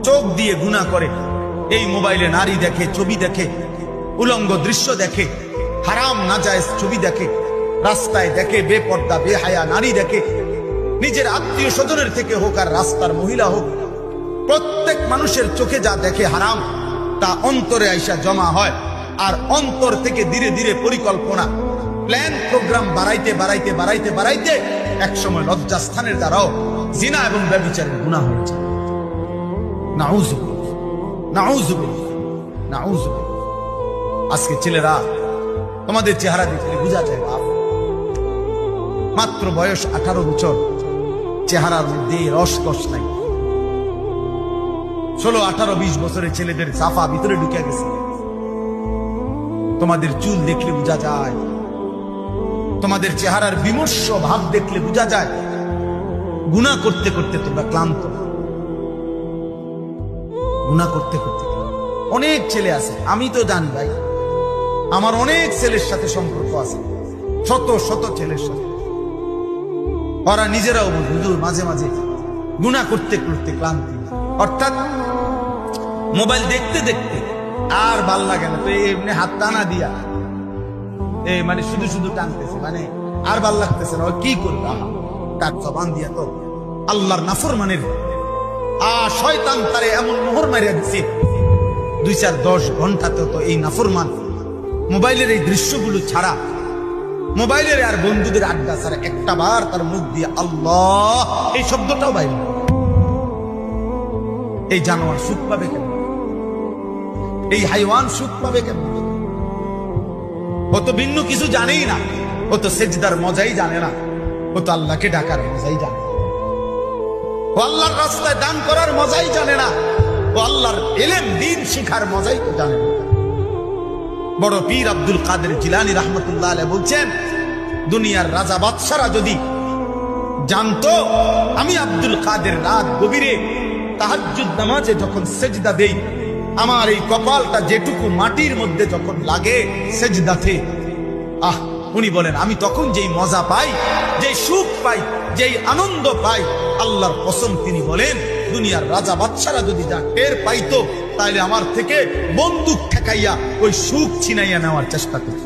চোখ দিয়ে গুনাহ করে, এই মোবাইলে নারী দেখে, ছবি দেখে, উলঙ্গ দৃশ্য দেখে, হারাম নাজায়েজ ছবি দেখে, রাস্তায় দেখে বেপর্দা বেহায়া নারী দেখে, নিজের আত্মীয় স্বজনের থেকে হোক আর রাস্তার মহিলা হোক, প্রত্যেক মানুষের চোখে যা দেখে হারাম তা অন্তরে আইসা জমা হয়। আর অন্তর থেকে ধীরে ধীরে পরিকল্পনা, প্ল্যান, প্রোগ্রাম বাড়াইতে বাড়াইতে বাড়াইতে বাড়াইতে একসময় লজ্জাস্থানের দ্বারাও জিনা এবং ব্যভিচারের গুনাহ হয়েছে। নাউযুবিল্লাহ, নাউযুবিল্লাহ, নাউযুবিল্লাহ। আজকে ছেলেরা তোমাদের চেহারা দেখলে বোঝা যায় বাপ, মাত্র বয়স 18 বছর, চেহারার মধ্যে রসকস নাই। 16, 18, 20 বছরের ছেলেদের সাফা ভিতরে ঢুকে গেছে। তোমাদের চুল দেখলে বোঝা যায়, তোমাদের চেহারার বিমর্ষ ভাব দেখলে বোঝা যায় গুনাহ করতে করতে তোমরা ক্লান্ত। গুনাহ করতে করতে অনেক ছেলে আছে, আমি তো জানি ভাই, আমার অনেক ছেলের সাথে সম্পর্ক আছে, শত শত ছেলের সাথে। ওরা নিজেরাও হুজুর মাঝে মাঝে গুনাহ করতে করতে ক্লান্তি, অর্থাৎ মোবাইল দেখতে দেখতে আর ভাল লাগে না, তো এমনি হাত টানা দিয়া মানে শুধু শুধু টানতেছে, মানে আর ভাল লাগতেছে না, কি করবে, তার জবান দিয়া তো আল্লাহর নাফরমানের শয়তান তারে এমন মোহর মারিয়া দিছে, 2-4-10 ঘন্টাতে তো এই নাফরমান মোবাইলের এই দৃশ্যগুলো ছাড়া, মোবাইলের আর বন্ধুদের আড্ডা ছাড়া একটা বার তার মুখ দিয়ে আল্লাহ এই শব্দটাও বাইরে। এই জানোয়ার সুখ পাবে কেন? এই হাইওয়ান সুখ পাবে কেন? ও তো ভিন্ন কিছু জানেই না, ও তো সেজদার মজাই জানে না, ও তো আল্লাহকে ডাকার মজাই জানে না, ও আল্লাহর রাস্তায় দান করার মজাই জানে না, ও আল্লাহর ইলম দ্বীন শিখার মজাই তো জানে না। বড় পীর আব্দুল কাদের জিলানী রাহমাতুল্লাহ আলাইহি বলছেন, দুনিয়ার রাজা বাদশারা যদি জানতো আমি আব্দুল কাদের রাত গভীরে তাহাজ্জুদ নামাজে যখন সেজদা দেই, আমার এই কপালটা যেটুকু মাটির মধ্যে যখন লাগে সেজদাতে, উনি বলেন আমি তখন যেই মজা পাই, যেই সুখ পাই, যেই আনন্দ পাই, আল্লাহর কসম তিনি বলেন দুনিয়ার রাজা বাদশারা যদি যা টের পাইতো, তাহলে আমার থেকে বন্দুক ঠেকাইয়া ওই সুখ ছিনাইয়া নেওয়ার চেষ্টা করত।